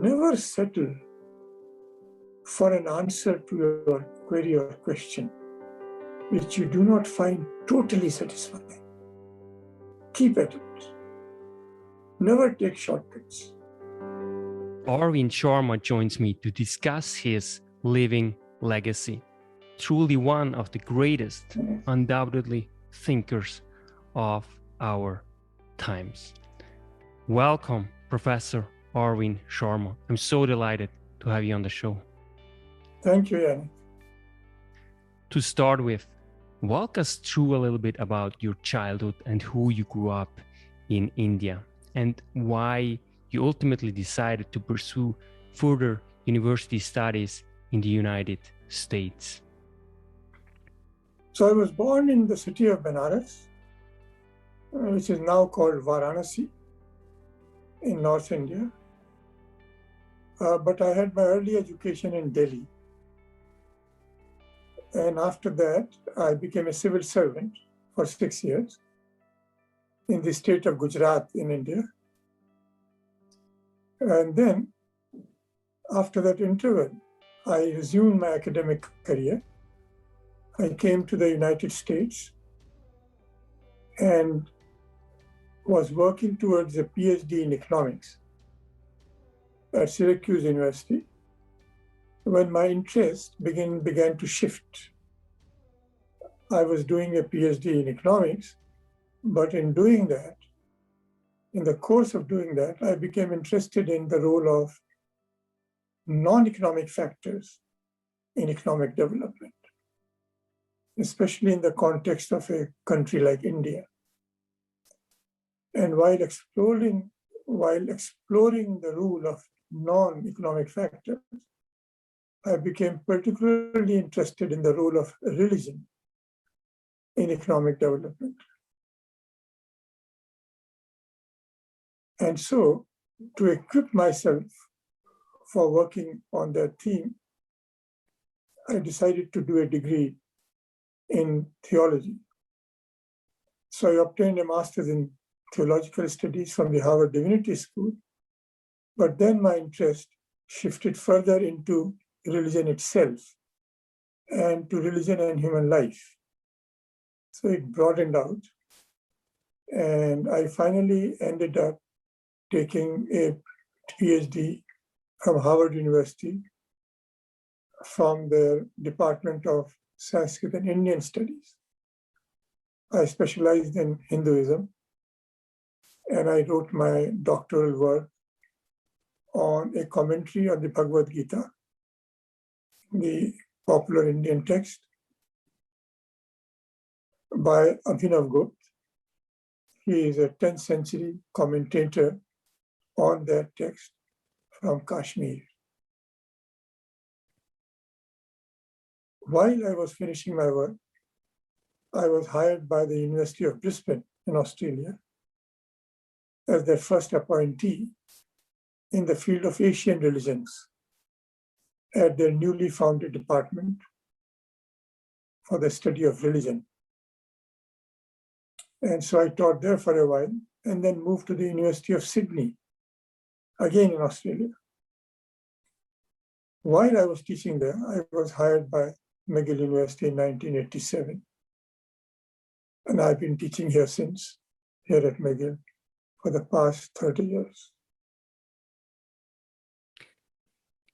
never settle for an answer to your query or question which you do not find totally satisfying. Keep at it. Never take shortcuts. Arvind Sharma joins me to discuss his living legacy. Truly one of the greatest, undoubtedly, thinkers of our times. Welcome, Professor Arvind Sharma. I'm so delighted to have you on the show. Thank you, Yannick. To start with, walk us through a little bit about your childhood and who you grew up in India and why you ultimately decided to pursue further university studies in the United States. So I was born in the city of Benares, which is now called Varanasi in North India. But I had my early education in Delhi. And after that, I became a civil servant for 6 years in the state of Gujarat in India. And then, after that interval, I resumed my academic career. I came to the United States and was working towards a Ph.D. in economics at Syracuse University when my interest began to shift. I was doing a Ph.D. in economics, but in doing that, in the course of doing that, I became interested in the role of non-economic factors in economic development, especially in the context of a country like India. And while exploring the role of non-economic factors, I became particularly interested in the role of religion in economic development. And so, to equip myself for working on that theme, I decided to do a degree in theology. So I obtained a master's in theological studies from the Harvard Divinity School, but then my interest shifted further into religion itself and to religion and human life. So it broadened out, and I finally ended up taking a PhD from Harvard University from the Department of Sanskrit and Indian Studies. I specialized in Hinduism, and I wrote my doctoral work on a commentary on the Bhagavad Gita, the popular Indian text, by Abhinav Gupta. He is a 10th century commentator on that text from Kashmir. While I was finishing my work, I was hired by the University of Brisbane in Australia as their first appointee in the field of Asian religions at their newly founded department for the study of religion. And so I taught there for a while and then moved to the University of Sydney, again in Australia. While I was teaching there, I was hired by McGill University in 1987. And I've been teaching here since, here at McGill, for the past 30 years.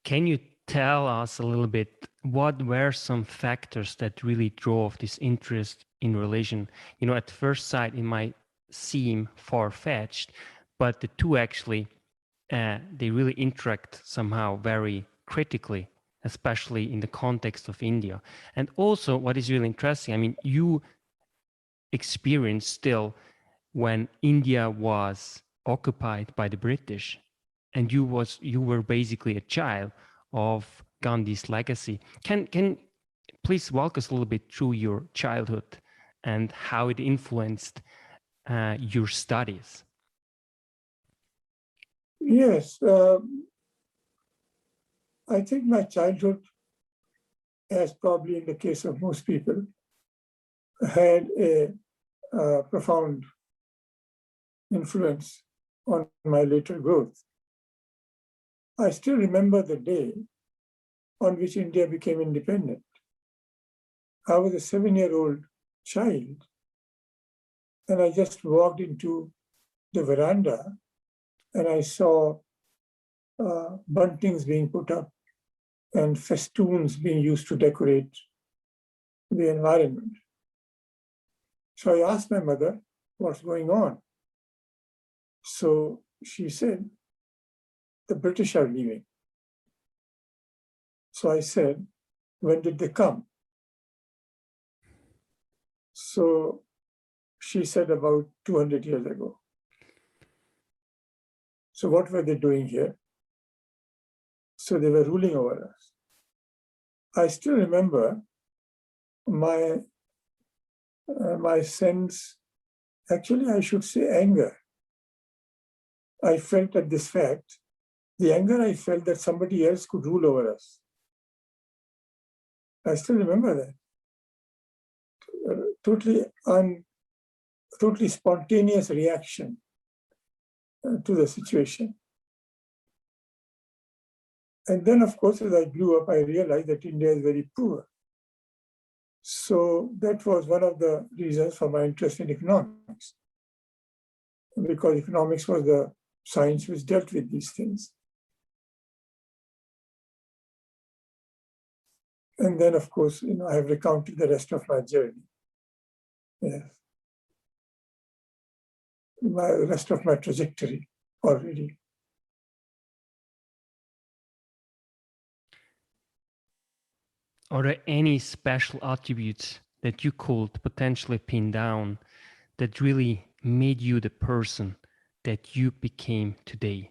Can you tell us a little bit what were some factors that really drove this interest in religion? You know, at first sight, it might seem far-fetched, but the two actually, they really interact somehow very critically, especially in the context of India. And also what is really interesting, I mean, you experienced still when India was occupied by the British, and you were basically a child of Gandhi's legacy. Can please walk us a little bit through your childhood and how it influenced your studies? Yes, I think my childhood, as probably in the case of most people, had a profound influence on my later growth. I still remember the day on which India became independent. I was a 7-year-old child, and I just walked into the veranda and I saw buntings being put up and festoons being used to decorate the environment. So I asked my mother, what's going on? So she said, the British are leaving. So I said, when did they come? So she said about 200 years ago. So what were they doing here? So they were ruling over us. I still remember my sense, actually I should say anger. I felt at this fact, the anger I felt that somebody else could rule over us. I still remember that. Totally spontaneous reaction to the situation. And then, of course, as I grew up, I realized that India is very poor. So that was one of the reasons for my interest in economics, because economics was the science which dealt with these things. And then, of course, I have recounted the rest of my journey. Yes. The rest of my trajectory already. Are there any special attributes that you could potentially pin down that really made you the person that you became today?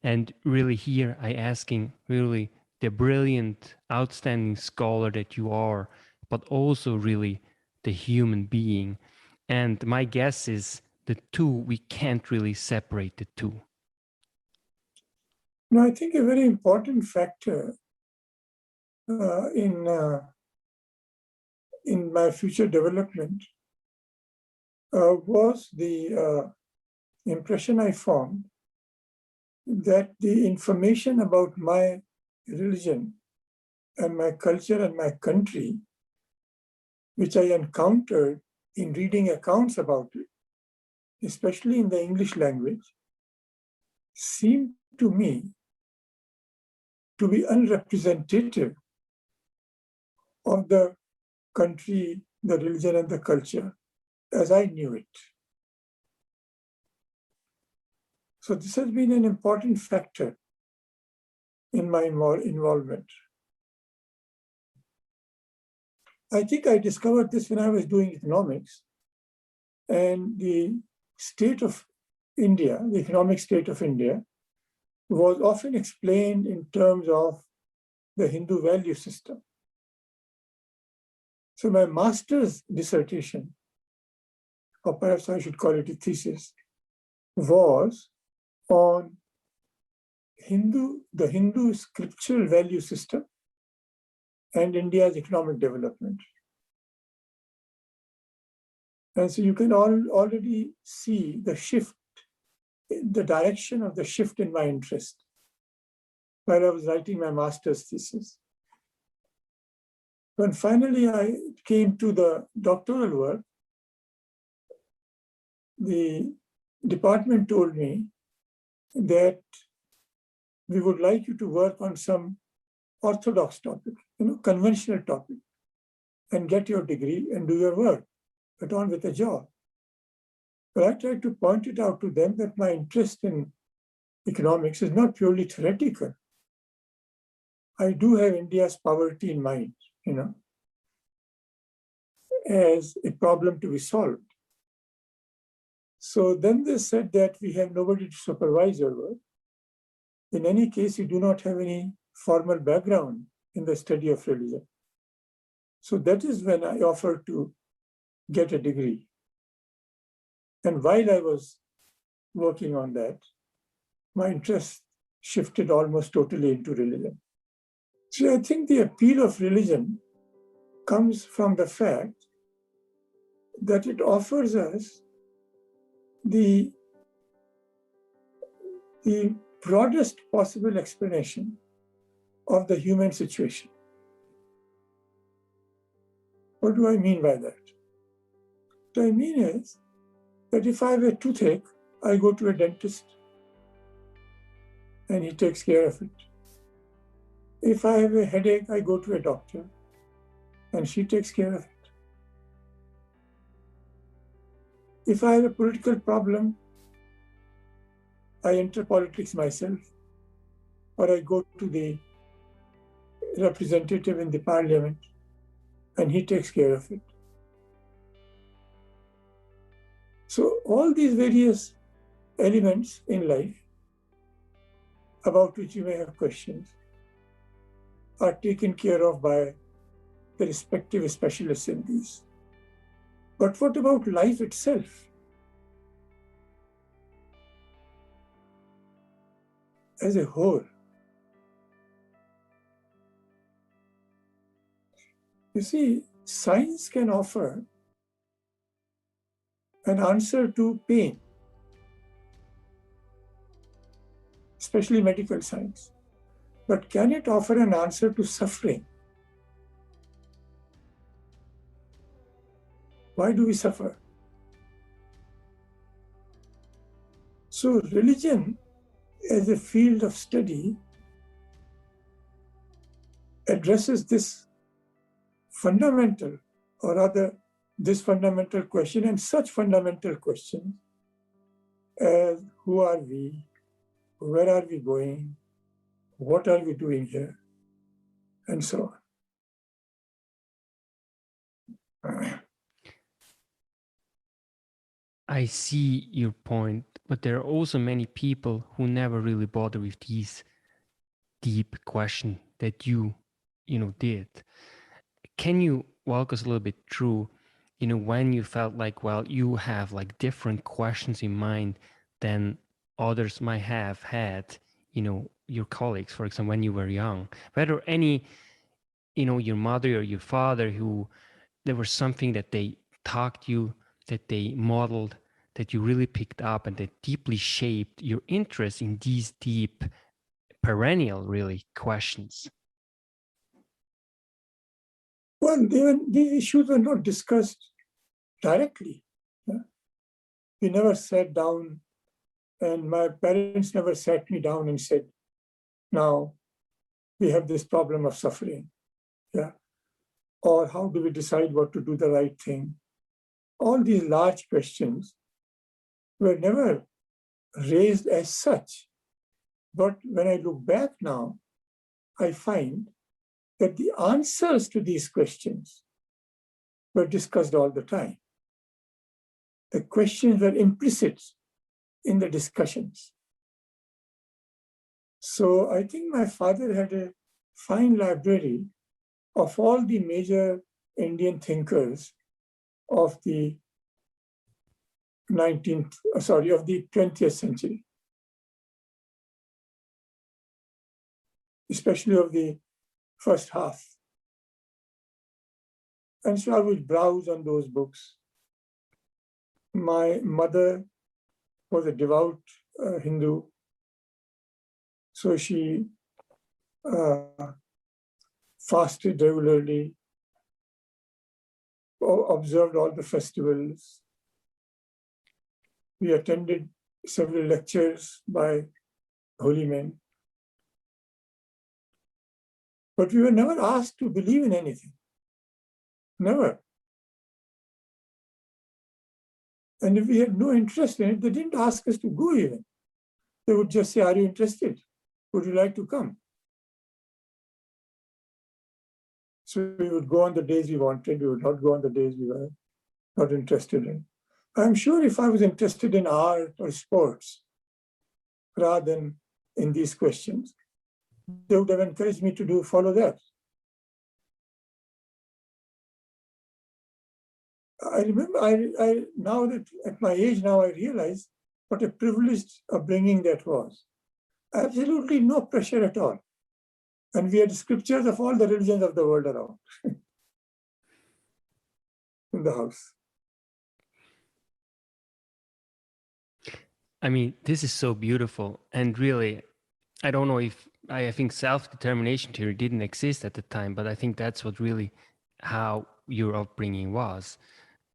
And really here I asking really the brilliant, outstanding scholar that you are, but also really the human being. And my guess is the two, we can't really separate the two. No, I think a very important factor in my future development was the impression I formed that the information about my religion and my culture and my country, which I encountered in reading accounts about it, especially in the English language, seemed to me to be unrepresentative of the country, the religion, and the culture as I knew it. So this has been an important factor in my involvement. I think I discovered this when I was doing economics, and the state of India, the economic state of India, was often explained in terms of the Hindu value system. So my master's dissertation, or perhaps I should call it a thesis, was on the Hindu scriptural value system and India's economic development. And so you can already see the shift, the direction of the shift in my interest while I was writing my master's thesis. When finally I came to the doctoral work, the department told me that we would like you to work on some orthodox topic, conventional topic, and get your degree and do your work, get on with a job. But I tried to point it out to them that my interest in economics is not purely theoretical. I do have India's poverty in mind, as a problem to be solved. So then they said that we have nobody to supervise your work. In any case, you do not have any formal background in the study of religion. So that is when I offered to get a degree. And while I was working on that, my interest shifted almost totally into religion. So I think the appeal of religion comes from the fact that it offers us the broadest possible explanation of the human situation. What do I mean by that? What I mean is that if I have a toothache, I go to a dentist and he takes care of it. If I have a headache, I go to a doctor and she takes care of it. If I have a political problem, I enter politics myself, or I go to the representative in the parliament and he takes care of it. So all these various elements in life about which you may have questions are taken care of by the respective specialists in these. But what about life itself? As a whole, you see, science can offer an answer to pain, especially medical science. But can it offer an answer to suffering? Why do we suffer? So religion as a field of study addresses this fundamental, or rather this fundamental question and such fundamental questions as who are we, where are we going, what are we doing here, and so on. I see your point, but there are also many people who never really bother with these deep questions that you did. Can you walk us a little bit through, when you felt like, well, you have like different questions in mind than others might have had, your colleagues, for example, when you were young, whether any, your mother or your father, who there was something that they taught you, that they modeled, that you really picked up and that deeply shaped your interest in these deep, perennial, really, questions? Well, these issues were not discussed directly. Yeah? We never sat down, and my parents never sat me down and said, now we have this problem of suffering. Yeah? Or how do we decide what to do the right thing? All these large questions were never raised as such. But when I look back now, I find that the answers to these questions were discussed all the time. The questions were implicit in the discussions. So I think my father had a fine library of all the major Indian thinkers of the 20th century, especially of the first half. And so I would browse on those books. My mother was a devout Hindu, so she fasted regularly, observed all the festivals. We attended several lectures by holy men. But we were never asked to believe in anything. Never. And if we had no interest in it, they didn't ask us to go even. They would just say, are you interested? Would you like to come? So we would go on the days we wanted. We would not go on the days we were not interested in. I'm sure if I was interested in art or sports, rather than in these questions, they would have encouraged me to follow that. I remember, I now that at my age now, I realize what a privileged upbringing that was. Absolutely no pressure at all. And we had scriptures of all the religions of the world around in the house. I mean, this is so beautiful. And really, I don't know if I think self-determination theory didn't exist at the time, but I think that's what really how your upbringing was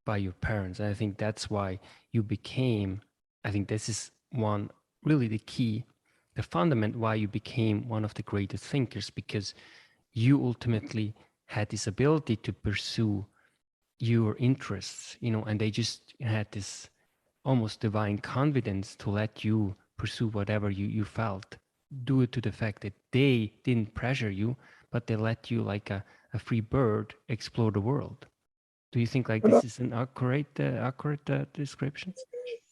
by your parents. And I think that's why you became, I think this is one really the key, the fundament why you became one of the greatest thinkers, because you ultimately had this ability to pursue your interests, and they just had this almost divine confidence to let you pursue whatever you felt, due to the fact that they didn't pressure you, but they let you, like a free bird, explore the world. Do you think like But this is an accurate description?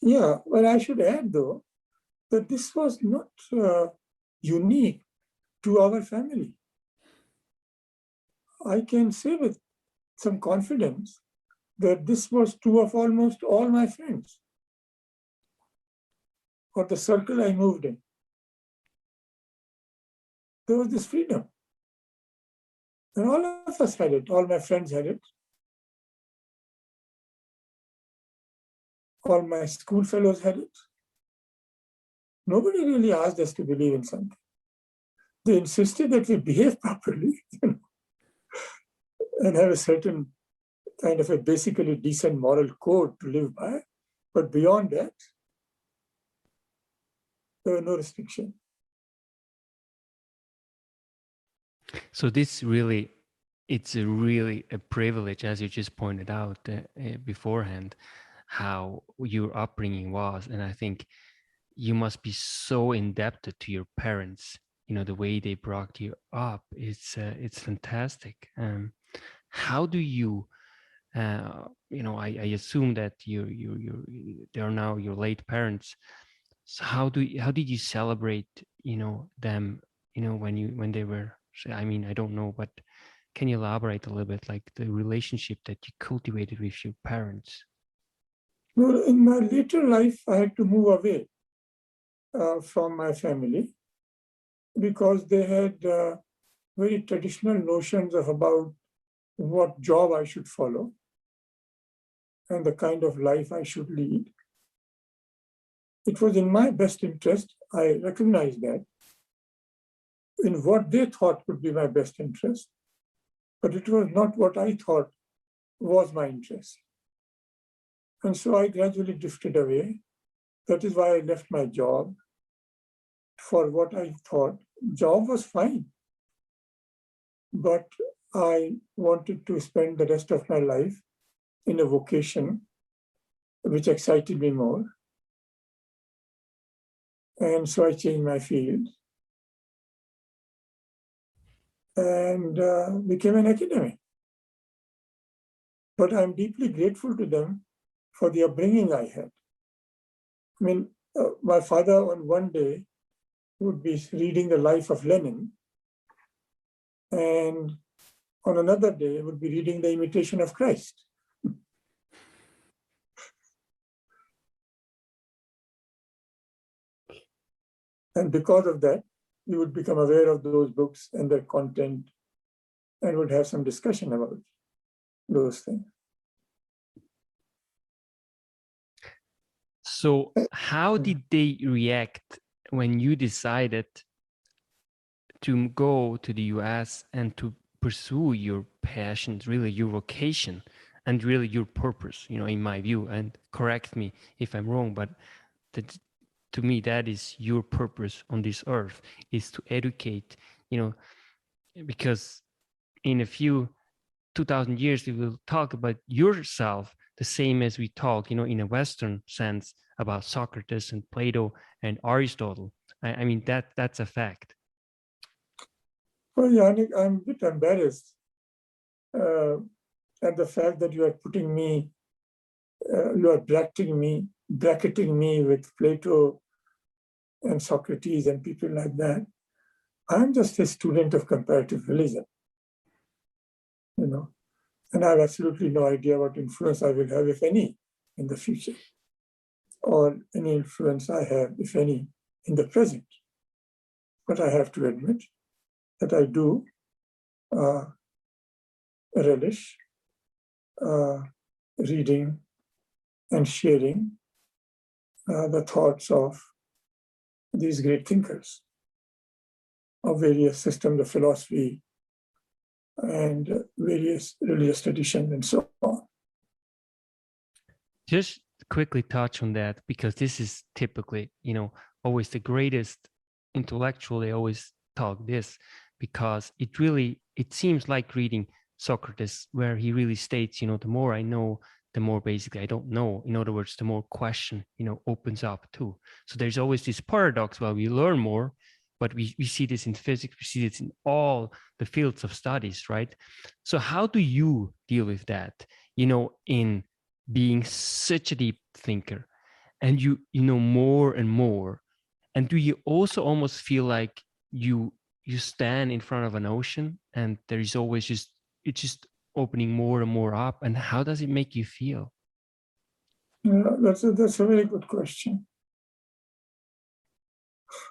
yeah, well, I should add though that this was not unique to our family. I can say with some confidence that this was true of almost all my friends or the circle I moved in. There was this freedom. And all of us had it. All my friends had it. All my school fellows had it. Nobody really asked us to believe in something. They insisted that we behave properly, and have a certain kind of a basically decent moral code to live by. But beyond that, there were no restrictions. So this really, it's really a privilege, as you just pointed out beforehand, how your upbringing was. And I think you must be so indebted to your parents, the way they brought you up. It's fantastic. How do you, I assume that they are now your late parents. So how did you celebrate, them, when they were, I mean, I don't know, but can you elaborate a little bit, like the relationship that you cultivated with your parents? Well, in my later life, I had to move away from my family because they had very traditional notions of about what job I should follow and the kind of life I should lead. It was in my best interest, I recognize that, in what they thought would be my best interest, but it was not what I thought was my interest. And so I gradually drifted away. That is why I left my job for what I thought. Job was fine, but I wanted to spend the rest of my life in a vocation which excited me more. And so I changed my field and became an academic. But I'm deeply grateful to them for the upbringing I had. I mean, my father on one day would be reading the life of Lenin, and on another day would be reading the Imitation of Christ. And because of that, we would become aware of those books and their content and would have some discussion about those things. So how did they react when you decided to go to the US and to pursue your passions, really your vocation and really your purpose, in my view? And correct me if I'm wrong, but that, to me, that is your purpose on this earth, is to educate, because in a few 2000 years we will talk about yourself the same as we talk, in a Western sense, about Socrates and Plato and Aristotle. I mean, that's a fact. Well, Yannick, I'm a bit embarrassed at the fact that you are putting me, you are bracketing me with Plato and Socrates and people like that. I'm just a student of comparative religion, and I have absolutely no idea what influence I will have, if any, in the future, or any influence I have, if any, in the present. But I have to admit that I do relish reading and sharing the thoughts of these great thinkers. of various systems of philosophy and various religious traditions and so on. Just quickly touch on that, because this is typically, always the greatest intellectual. They always talk this, because it seems like reading Socrates, where he really states, the more I know, the more basically I don't know. In other words, the more question, opens up too. So there's always this paradox. Well, we learn more, but we see this in physics, we see this in all the fields of studies, right? So how do you deal with that, in being such a deep thinker, and you know more and more? And do you also almost feel like you stand in front of an ocean and there is always it's just opening more and more up? And how does it make you feel? Yeah, that's a very good question.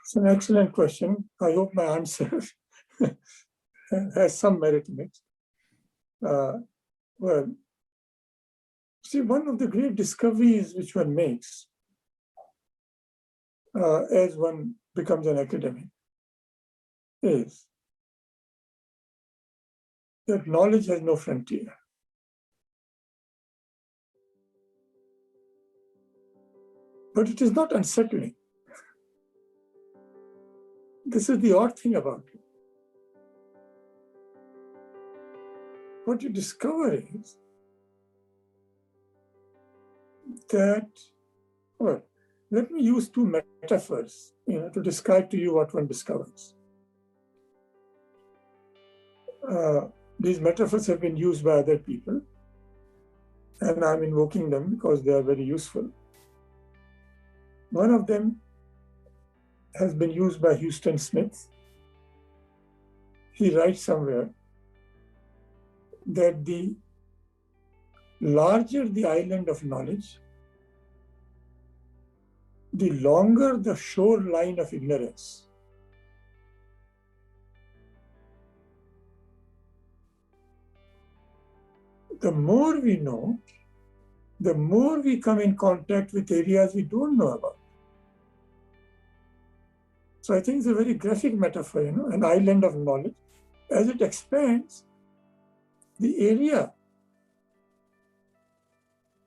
It's an excellent question. I hope my answer has some merit in it. Well, see, one of the great discoveries which one makes as one becomes an academic is that knowledge has no frontier. But it is not unsettling. This is the odd thing about it. What you discover is that, well, let me use two metaphors, to describe to you what one discovers. These metaphors have been used by other people, and I'm invoking them because they are very useful. One of them has been used by Houston Smith. He writes somewhere that the larger the island of knowledge, the longer the shoreline of ignorance. The more we know, the more we come in contact with areas we don't know about. So I think it's a very graphic metaphor, an island of knowledge. As it expands, the area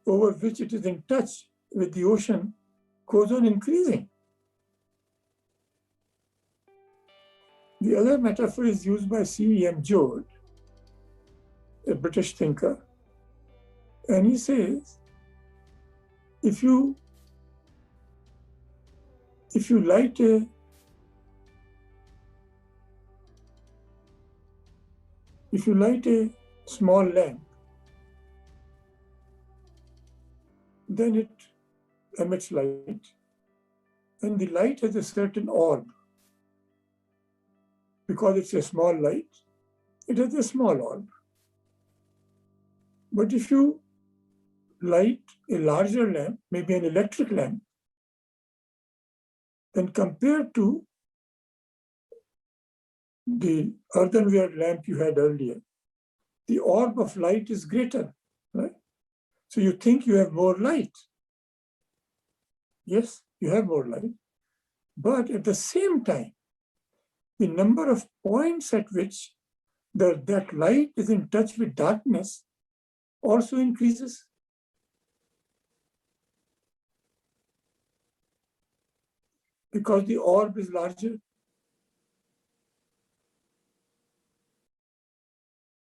over which it is in touch with the ocean goes on increasing. The other metaphor is used by C.E.M. Joad, a British thinker. And he says, if you light a small lamp, then it emits light, and the light has a certain orb. Because it's a small light, it has a small orb. But if you light a larger lamp, maybe an electric lamp, then compared to the earthenware lamp you had earlier, the orb of light is greater, right? So you think you have more light. Yes, you have more light. But at the same time, the number of points at which that light is in touch with darkness also increases. Because the orb is larger.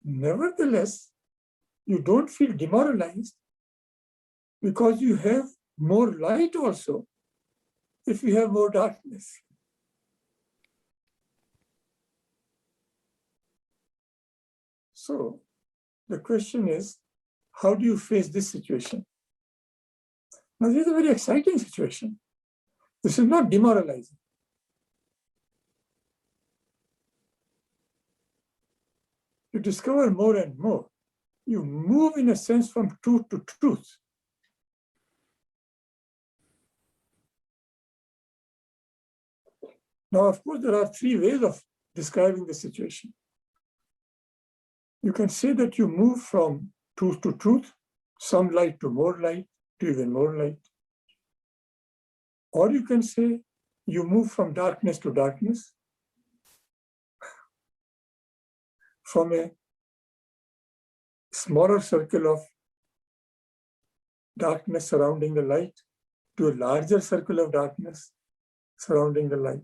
Nevertheless, you don't feel demoralized because you have more light also if you have more darkness. So the question is, how do you face this situation? Now, this is a very exciting situation. This is not demoralizing. You discover more and more. You move, in a sense, from truth to truth. Now, of course, there are three ways of describing the situation. You can say that you move from truth to truth, some light to more light, to even more light. Or you can say you move from darkness to darkness, from a smaller circle of darkness surrounding the light to a larger circle of darkness surrounding the light.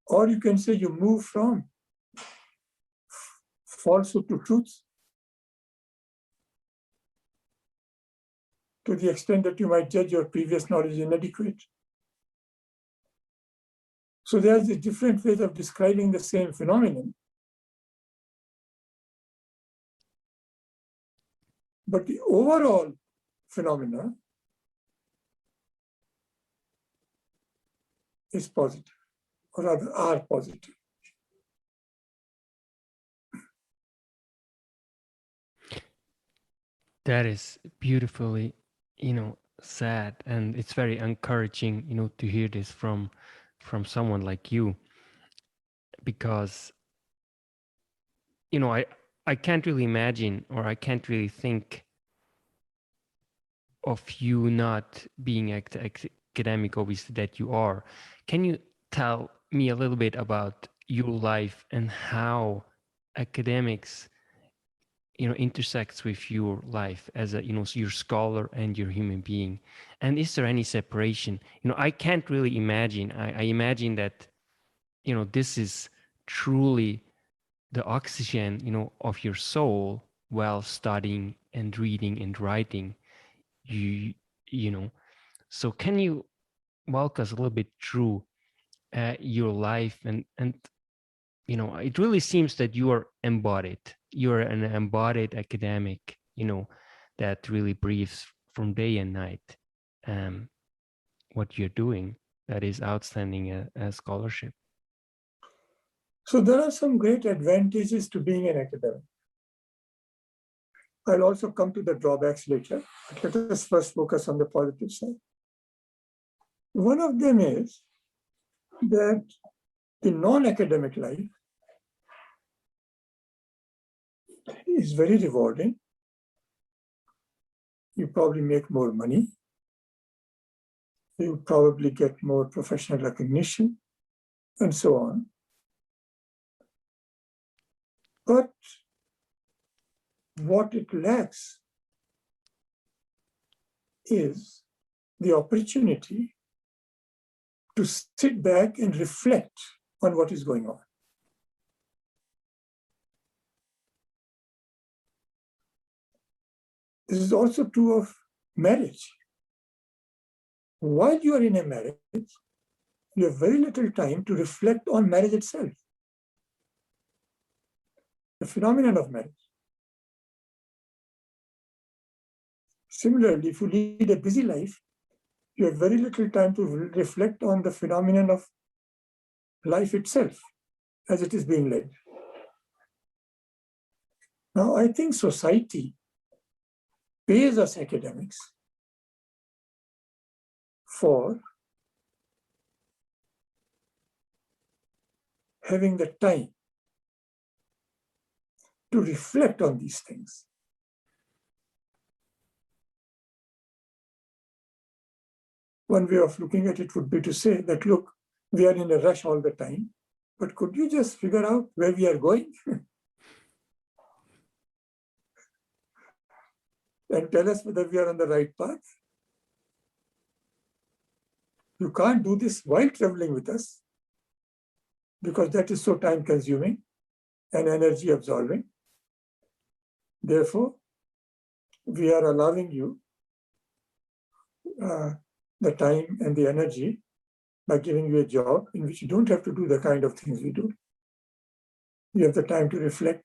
Or you can say you move from falsehood to truth to the extent that you might judge your previous knowledge inadequate. So there's a different ways of describing the same phenomenon. But the overall phenomena is positive, or rather are positive. That is beautifully, said, and it's very encouraging, to hear this from someone like you, because, I can't really imagine, or I can't really think of you not being academic, obviously that you are. Can you tell me a little bit about your life and how academics intersects with your life as a your scholar and your human being? And is there any separation? I can't really imagine. I imagine that this is truly the oxygen of your soul while studying and reading and writing. You know so can you walk us a little bit through your life, and it really seems that you are embodied. You're an embodied academic, that really breathes from day and night what you're doing. That is outstanding scholarship. So there are some great advantages to being an academic. I'll also come to the drawbacks later, but let us first focus on the positive side. One of them is that the non-academic life is very rewarding. You probably make more money. You probably get more professional recognition, and so on. But what it lacks is the opportunity to sit back and reflect on what is going on. This is also true of marriage. While you are in a marriage, you have very little time to reflect on marriage itself, the phenomenon of marriage. Similarly, if you lead a busy life, you have very little time to reflect on the phenomenon of life itself as it is being led. Now, I think society pays us academics for having the time to reflect on these things. One way of looking at it would be to say that, look, we are in a rush all the time, but could you just figure out where we are going and tell us whether we are on the right path? You can't do this while traveling with us, because that is so time consuming and energy absorbing. Therefore, we are allowing you the time and the energy by giving you a job in which you don't have to do the kind of things we do. You have the time to reflect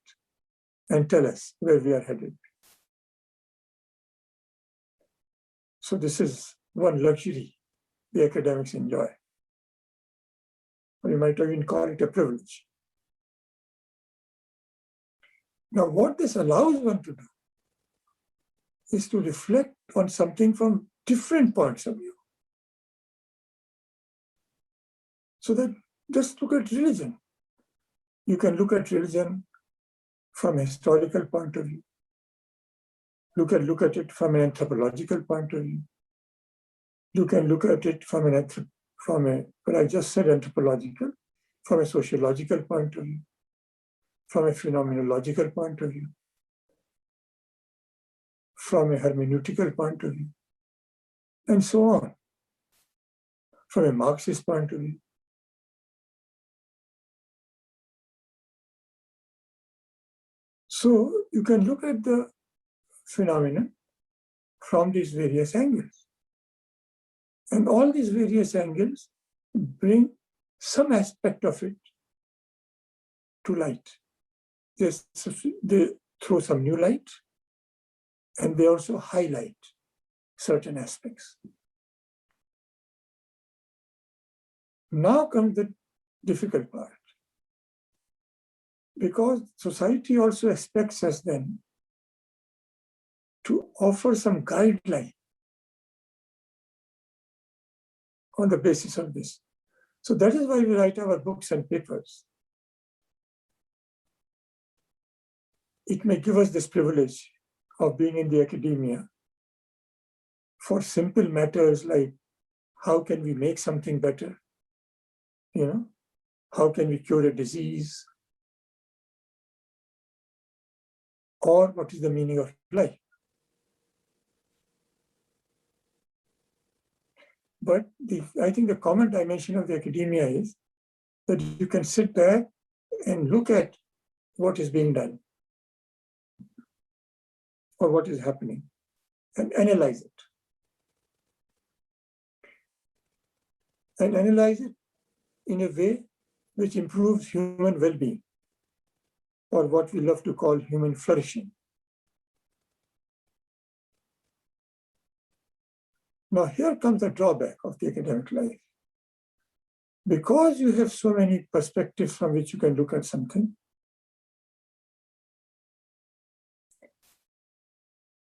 and tell us where we are headed. So this is one luxury the academics enjoy. Or you might even call it a privilege. Now, what this allows one to do is to reflect on something from different points of view. So that just look at religion. You can look at religion from a historical point of view. Look at it from an anthropological point of view. You can look at it from a, well, I just said anthropological, from a sociological point of view. from a phenomenological point of view, from a hermeneutical point of view, and so on, from a Marxist point of view. So you can look at the phenomenon from these various angles. And all these various angles bring some aspect of it to light. They throw some new light, and they also highlight certain aspects. Now comes the difficult part. Because society also expects us then to offer some guideline on the basis of this. So that is why we write our books and papers. It may give us this privilege of being in the academia for simple matters like how can we make something better? How can we cure a disease? Or what is the meaning of life? But I think the common dimension of the academia is that you can sit back and look at what is being done or what is happening and analyze it. And analyze it in a way which improves human well-being, or what we love to call human flourishing. Now here comes the drawback of the academic life. Because you have so many perspectives from which you can look at something,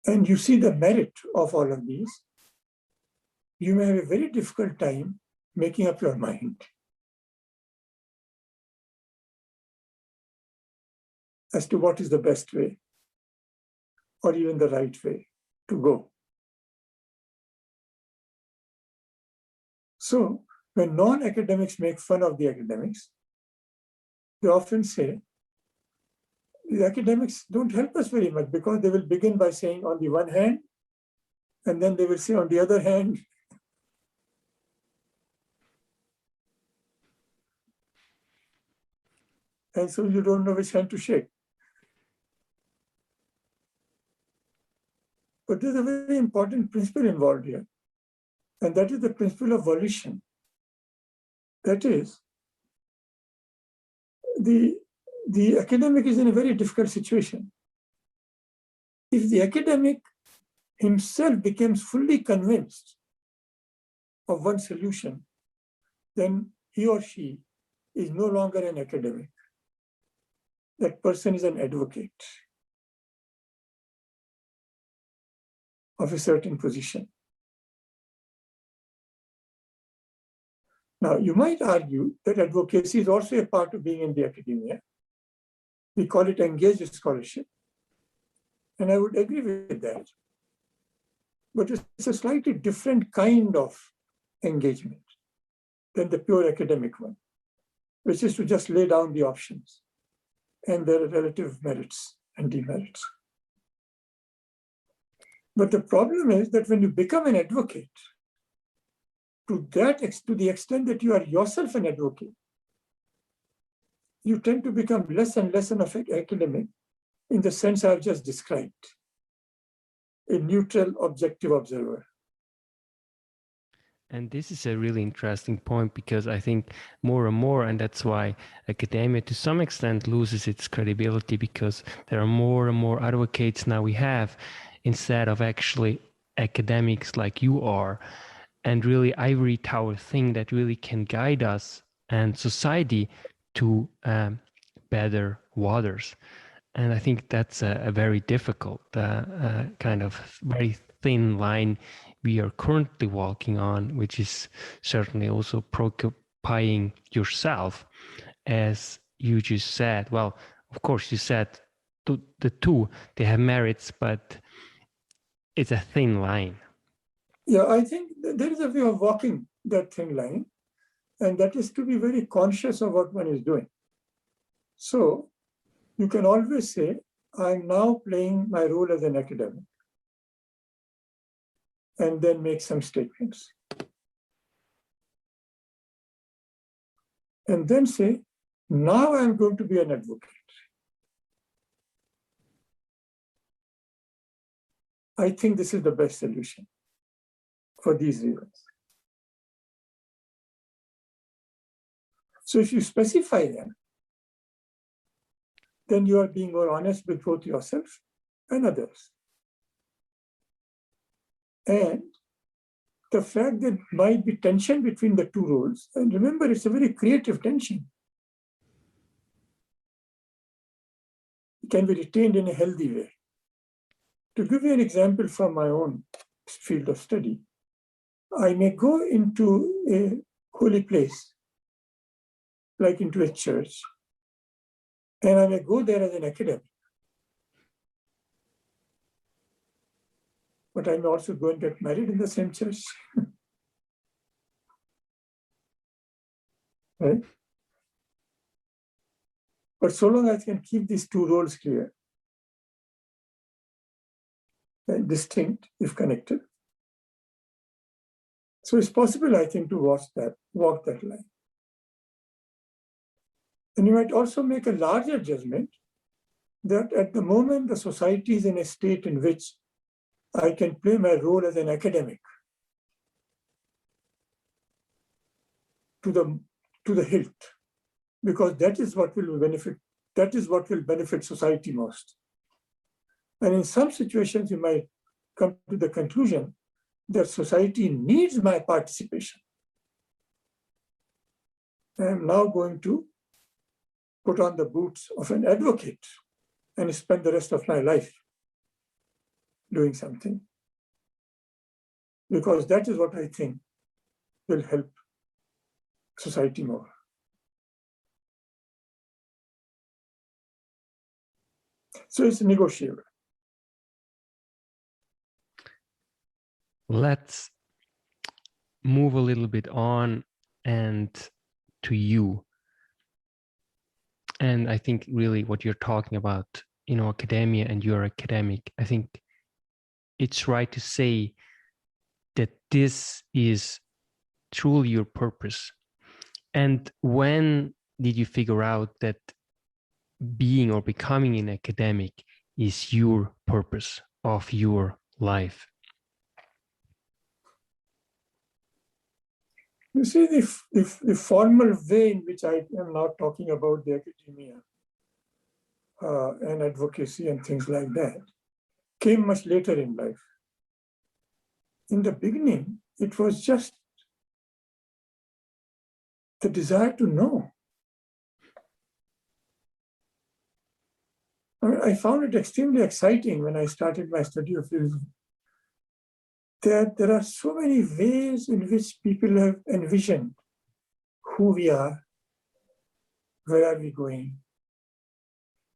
and you see the merit of all of these, you may have a very difficult time making up your mind as to what is the best way or even the right way to go. So when non-academics make fun of the academics, they often say, the academics don't help us very much because they will begin by saying on the one hand, and then they will say on the other hand. And so you don't know which hand to shake. But there's a very important principle involved here, and that is the principle of volition. That is, the academic is in a very difficult situation. If the academic himself becomes fully convinced of one solution, then he or she is no longer an academic. That person is an advocate of a certain position. Now, you might argue that advocacy is also a part of being in the academia. We call it engaged scholarship. And I would agree with that. But it's a slightly different kind of engagement than the pure academic one, which is to just lay down the options and their relative merits and demerits. But the problem is that when you become an advocate, to the extent that you are yourself an advocate, you tend to become less and less of an academic in the sense I've just described, a neutral, objective observer. And this is a really interesting point because I think more and more, and that's why academia to some extent loses its credibility, because there are more and more advocates now we have instead of actually academics like you are, and really ivory tower thing that really can guide us and society to better waters. And I think that's a very difficult kind of very thin line we are currently walking on, which is certainly also preoccupying yourself, as you just said. Well, of course, you said the two, they have merits, but it's a thin line. Yeah, I think there is a way of walking that thin line, and that is to be very conscious of what one is doing. So you can always say, I'm now playing my role as an academic, and then make some statements. And then say, now I'm going to be an advocate. I think this is the best solution for these reasons. So if you specify them, then you are being more honest with both yourself and others. And the fact that might be tension between the two roles, and remember, it's a very creative tension. It can be retained in a healthy way. To give you an example from my own field of study, I may go into a holy place, like into a church, and I may go there as an academic. But I may also go and get married in the same church. Right? But so long as I can keep these two roles clear and distinct, if connected. So it's possible, I think, to walk that line. And you might also make a larger judgment that at the moment the society is in a state in which I can play my role as an academic to the hilt, because that is what will benefit society most. And in some situations, you might come to the conclusion that society needs my participation. I am now going to put on the boots of an advocate and spend the rest of my life doing something, because that is what I think will help society more. So it's negotiable. Let's move a little bit on and to you. And I think really what you're talking about, academia and you're academic, I think it's right to say that this is truly your purpose. And when did you figure out that being or becoming an academic is your purpose of your life? You see, the formal way in which I am now talking about the academia and advocacy and things like that came much later in life. In the beginning, it was just the desire to know. I found it extremely exciting when I started my study of Hinduism, that there are so many ways in which people have envisioned who we are, where are we going,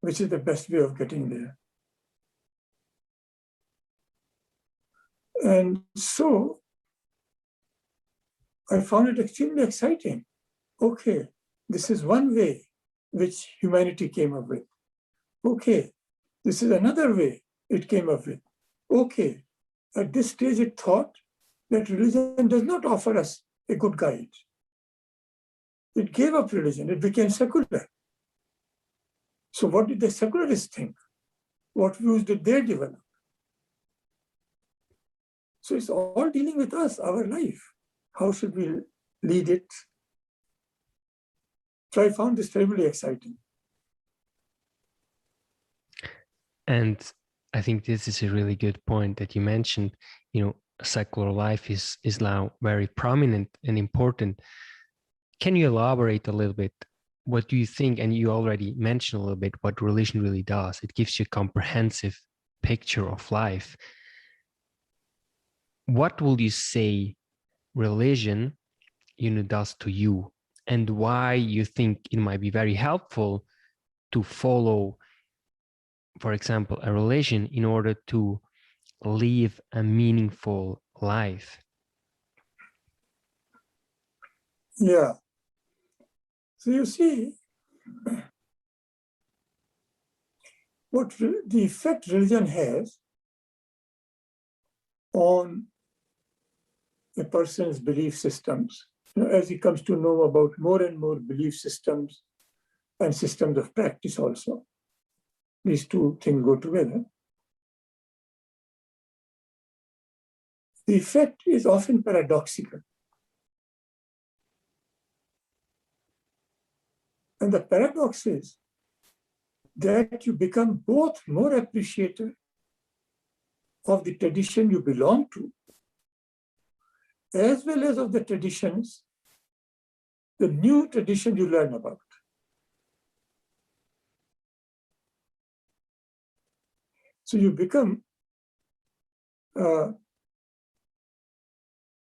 which is the best way of getting there. And so I found it extremely exciting. Okay, this is one way which humanity came up with. Okay, this is another way it came up with. Okay, at this stage it thought that religion does not offer us a good guide. It gave up religion, it became secular. So what did the secularists think? What views did they develop? So it's all dealing with us, our life. How should we lead it? So I found this terribly exciting. And I think this is a really good point that you mentioned. Secular life is now very prominent and important. Can you elaborate a little bit? What do you think? And you already mentioned a little bit what religion really does. It gives you a comprehensive picture of life. What will you say religion, does to you, and why you think it might be very helpful to follow, for example, a religion in order to live a meaningful life? Yeah. So you see, the effect religion has on a person's belief systems, as he comes to know about more and more belief systems and systems of practice also. These two things go together. The effect is often paradoxical. And the paradox is that you become both more appreciative of the tradition you belong to, as well as of the traditions, the new tradition you learn about. So you become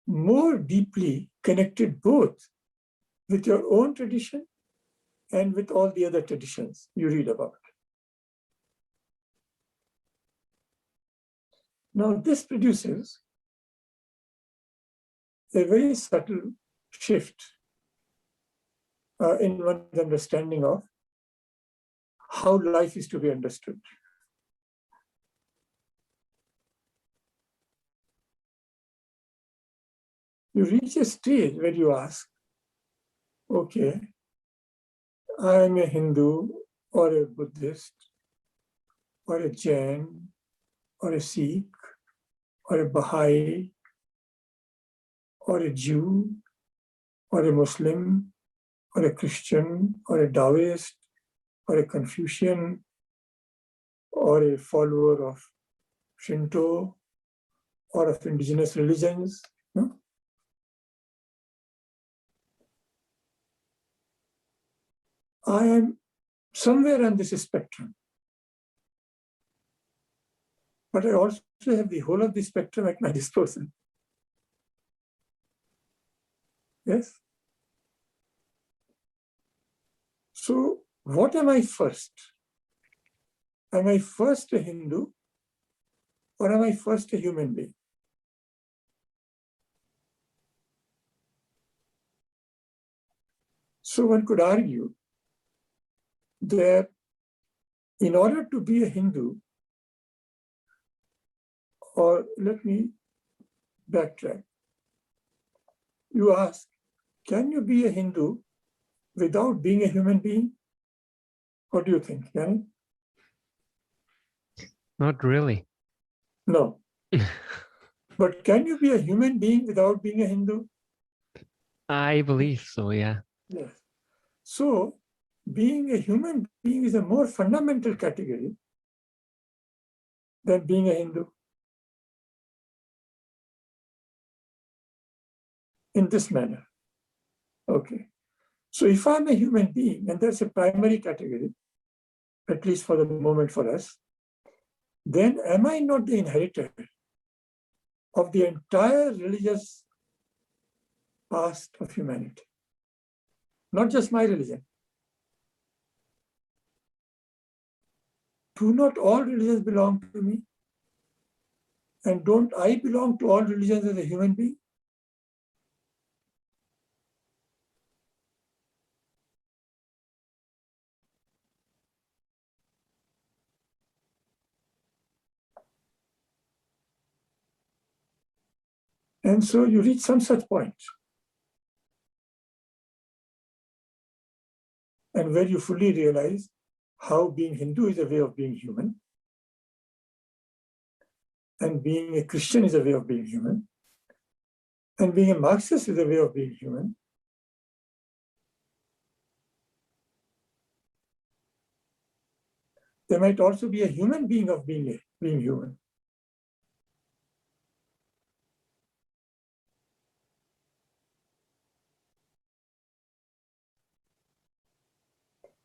more deeply connected both with your own tradition and with all the other traditions you read about. Now, this produces a very subtle shift in one's understanding of how life is to be understood. You reach a stage where you ask, okay, I'm a Hindu or a Buddhist or a Jain or a Sikh or a Baha'i or a Jew or a Muslim or a Christian or a Taoist or a Confucian or a follower of Shinto or of indigenous religions. No? I am somewhere on this spectrum. But I also have the whole of the spectrum at my disposal. Yes? So what am I first? Am I first a Hindu or am I first a human being? So one could argue that in order to be a Hindu, or let me backtrack. You ask, can you be a Hindu without being a human being? What do you think, Yanni? Not really. No. But can you be a human being without being a Hindu? I believe so, yeah. Yes. So being a human being is a more fundamental category than being a Hindu. In this manner. Okay. So if I'm a human being, and that's a primary category, at least for the moment for us, then am I not the inheritor of the entire religious past of humanity? Not just my religion. Do not all religions belong to me? And don't I belong to all religions as a human being? And so you reach some such point, and where you fully realize how being Hindu is a way of being human, and being a Christian is a way of being human, and being a Marxist is a way of being human. There might also be a human being of being human.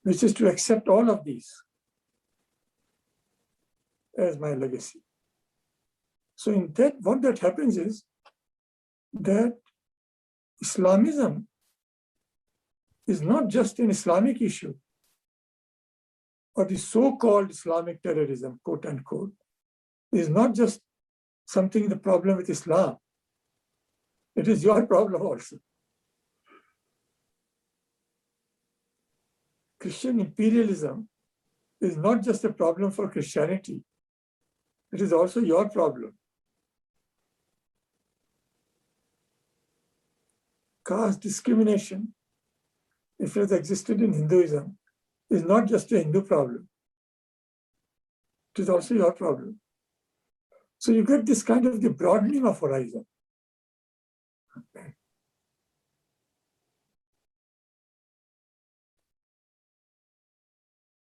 Which is to accept all of these as my legacy. So in that, what that happens is that Islamism is not just an Islamic issue, or the so-called Islamic terrorism, quote unquote, is not just something the problem with Islam. It is your problem also. Christian imperialism is not just a problem for Christianity. It is also your problem. Caste discrimination, if it has existed in Hinduism, is not just a Hindu problem. It is also your problem. So you get this kind of the broadening of horizon.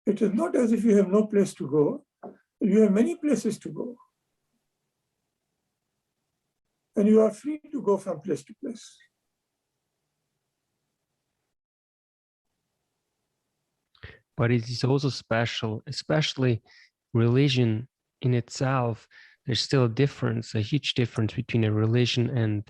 It is not as if you have no place to go. You have many places to go. And you are free to go from place to place. But it is also special, especially religion in itself. There's still a difference, a huge difference between a religion and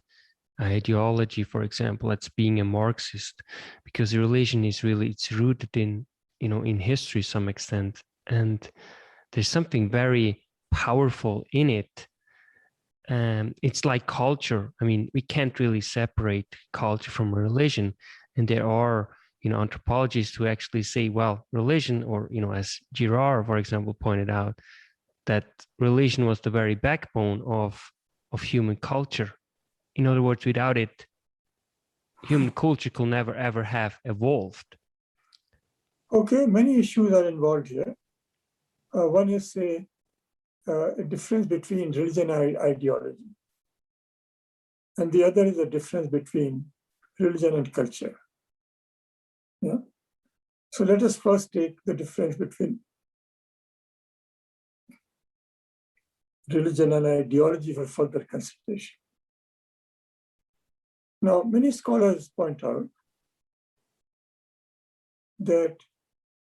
ideology, for example, that's being a Marxist, because religion is really, it's rooted in, in history to some extent. And there's something very powerful in it. It's like culture. I mean, we can't really separate culture from religion. And there are, anthropologists who actually say, well, religion, or, as Girard, for example, pointed out, that religion was the very backbone of human culture. In other words, without it, human culture could never ever have evolved. Okay, many issues are involved here. One is, say, a difference between religion and ideology. And the other is a difference between religion and culture. Yeah? So let us first take the difference between religion and ideology for further consideration. Now, many scholars point out that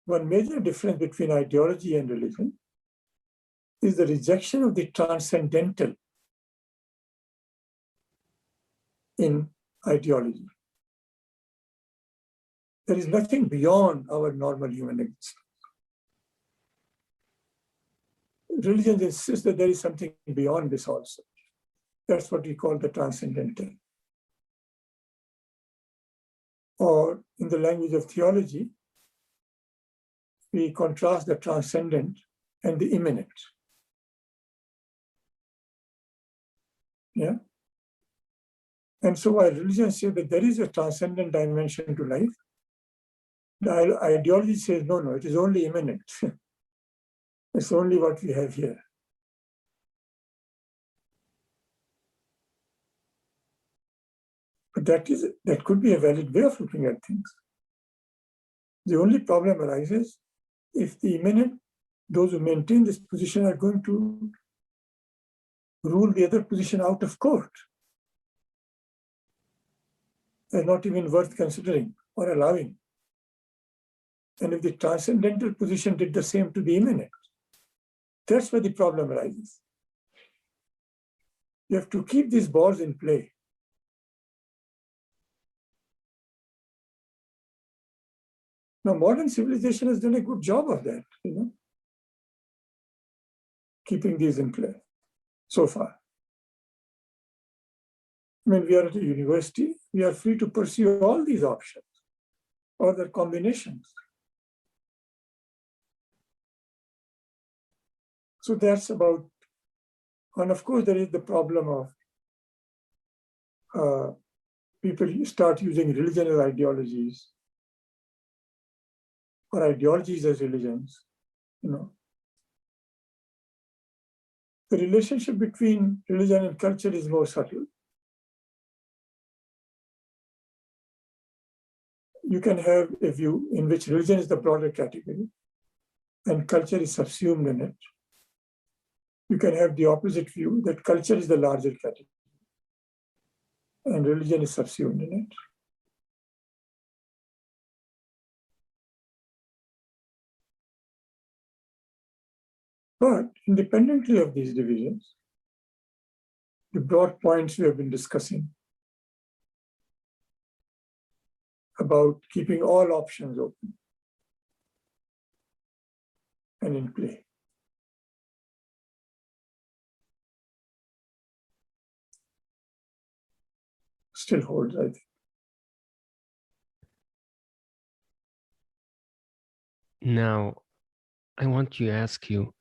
one major difference between ideology and religion is the rejection of the transcendental in ideology. There is nothing beyond our normal human existence. Religions insist that there is something beyond this also. That's what we call the transcendental. Or in the language of theology, we contrast the transcendent and the immanent. Yeah. And so while religions say that there is a transcendent dimension to life, the ideology says, no, it is only immanent. It's only what we have here. But that could be a valid way of looking at things. The only problem arises if the immanent, those who maintain this position, are going to rule the other position out of court. They're not even worth considering or allowing. And if the transcendental position did the same to the immanent, that's where the problem arises. You have to keep these balls in play. Now, modern civilization has done a good job of that, keeping these in play so far. When we are at a university, we are free to pursue all these options or their combinations. So that's about, and of course, there is the problem of people start using religion as ideologies or ideologies as religions. The relationship between religion and culture is more subtle. You can have a view in which religion is the broader category and culture is subsumed in it. You can have the opposite view that culture is the larger category and religion is subsumed in it. But independently of these divisions, the broad points we have been discussing about keeping all options open and in play still holds, I think. Now, I want to ask you,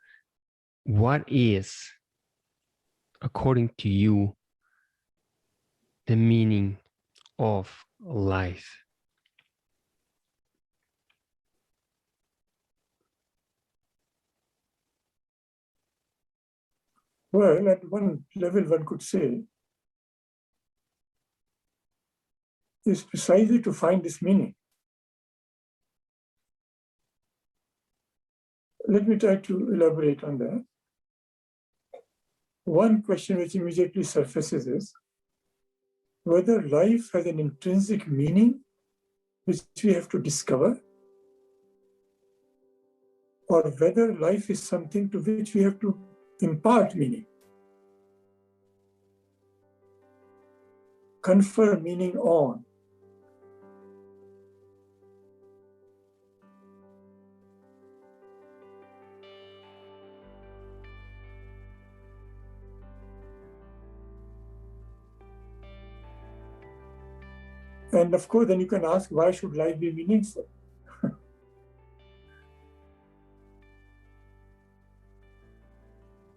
what is, according to you, the meaning of life? Well, at one level, one could say, is precisely to find this meaning. Let me try to elaborate on that. One question which immediately surfaces is whether life has an intrinsic meaning which we have to discover, or whether life is something to which we have to impart meaning, confer meaning on. And of course, then you can ask, why should life be meaningful?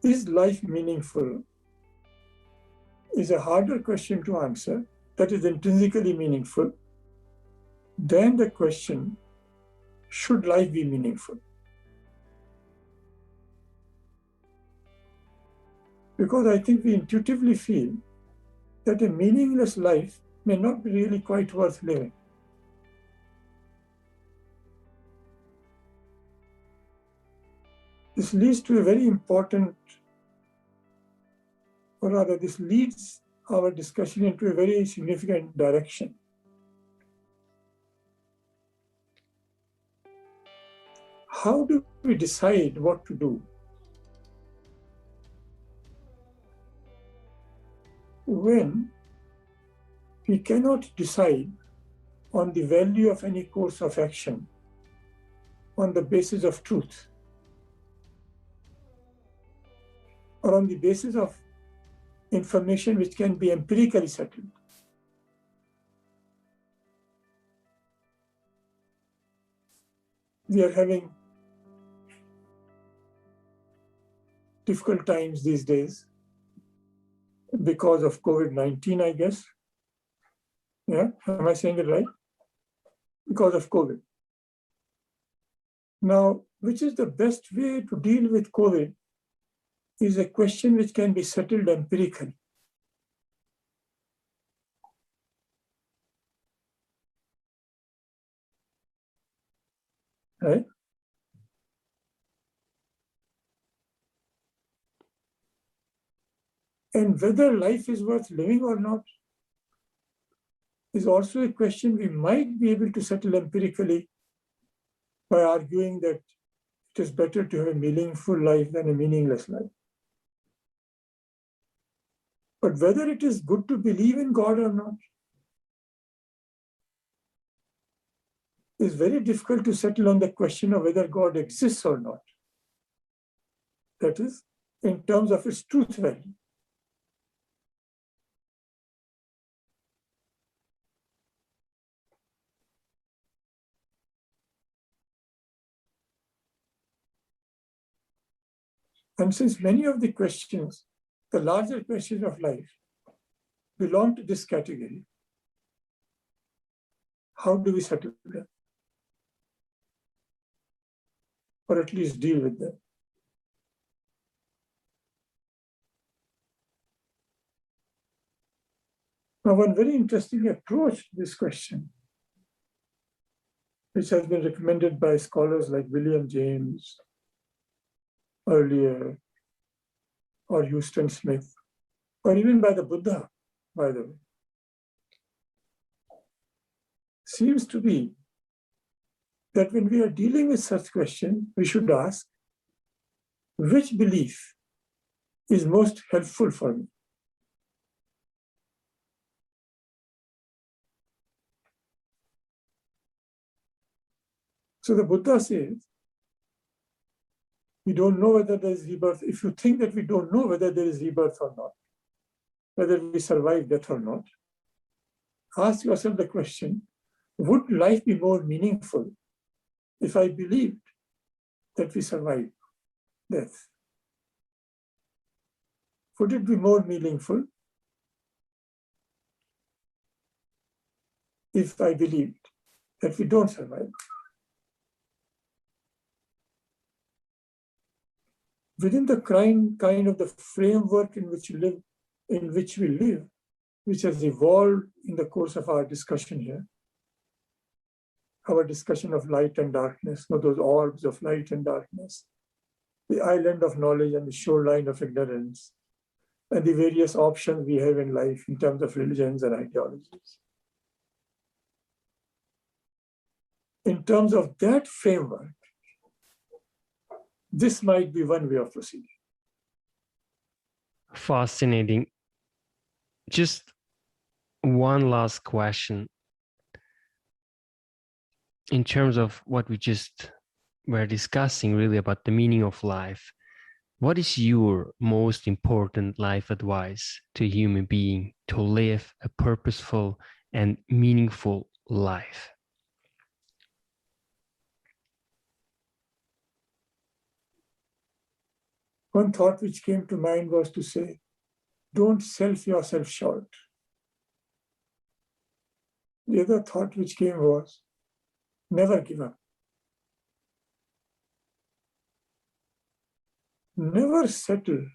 Is life meaningful? Is a harder question to answer, that is intrinsically meaningful, than the question, should life be meaningful? Because I think we intuitively feel that a meaningless life may not be really quite worth living. This leads to a very important, or rather, this leads our discussion into a very significant direction. How do we decide what to do when we cannot decide on the value of any course of action on the basis of truth, or on the basis of information which can be empirically settled? We are having difficult times these days because of COVID-19, I guess. Yeah, am I saying it right? Because of COVID. Now, which is the best way to deal with COVID is a question which can be settled empirically. Right? And whether life is worth living or not is also a question we might be able to settle empirically by arguing that it is better to have a meaningful life than a meaningless life. But whether it is good to believe in God or not is very difficult to settle on the question of whether God exists or not. That is, in terms of its truth value. And since many of the questions, the larger questions of life, belong to this category, how do we settle them? Or at least deal with them? Now, one very interesting approach to this question, which has been recommended by scholars like William James earlier, or Houston Smith, or even by the Buddha, by the way, seems to be that when we are dealing with such questions, we should ask, which belief is most helpful for me? So the Buddha says, we don't know whether there is rebirth. If you think that we don't know whether there is rebirth or not, whether we survive death or not, ask yourself the question, would life be more meaningful if I believed that we survive death? Would it be more meaningful if I believed that we don't survive? Within the kind of the framework in which we live, which has evolved in the course of our discussion here, our discussion of light and darkness, those orbs of light and darkness, the island of knowledge and the shoreline of ignorance, and the various options we have in life in terms of religions and ideologies. In terms of that framework, this might be one way of proceeding. Fascinating. Just one last question. In terms of what we just were discussing, really about the meaning of life, what is your most important life advice to a human being to live a purposeful and meaningful life? One thought which came to mind was to say, don't sell yourself short. The other thought which came was, never give up. Never settle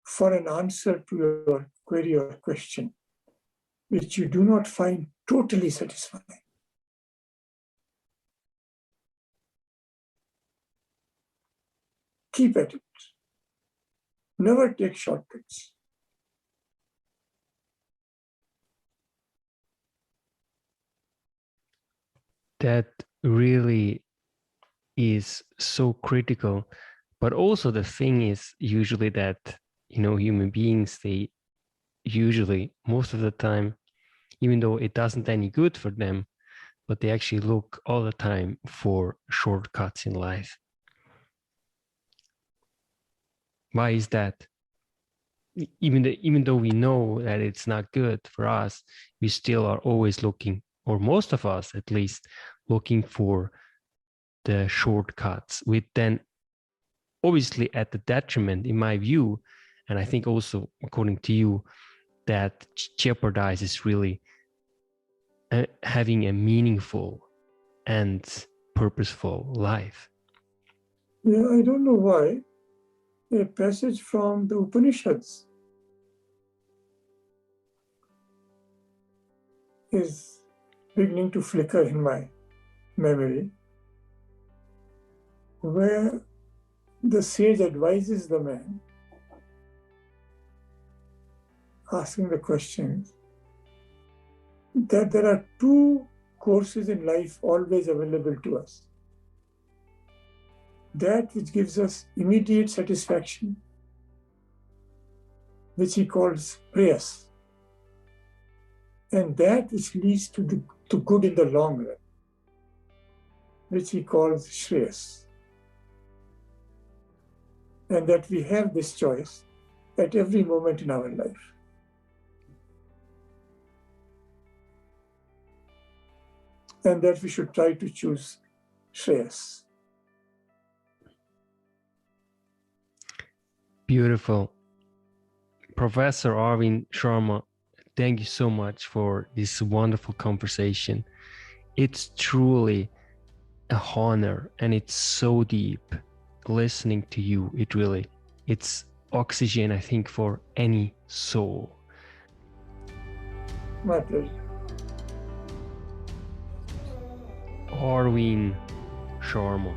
for an answer to your query or question which you do not find totally satisfying. Keep at it. Never take shortcuts. That really is so critical. But also the thing is usually that, human beings, they usually, most of the time, even though it doesn't any good for them, but they actually look all the time for shortcuts in life. Why is that? Even though we know that it's not good for us, we still are always looking, or most of us at least, looking for the shortcuts, with then obviously at the detriment, in my view, and I think also according to you, that jeopardizes really having a meaningful and purposeful life. Yeah, I don't know why. A passage from the Upanishads is beginning to flicker in my memory, where the sage advises the man, asking the questions, that there are two courses in life always available to us. That which gives us immediate satisfaction, which he calls prayas, and that which leads to good in the long run, which he calls shreyas. And that we have this choice at every moment in our life. And that we should try to choose shreyas. Beautiful. Professor Arvind Sharma, thank you so much for this wonderful conversation. It's truly a honor, and it's so deep listening to you. It's oxygen, I think, for any soul. My pleasure. Arvind Sharma.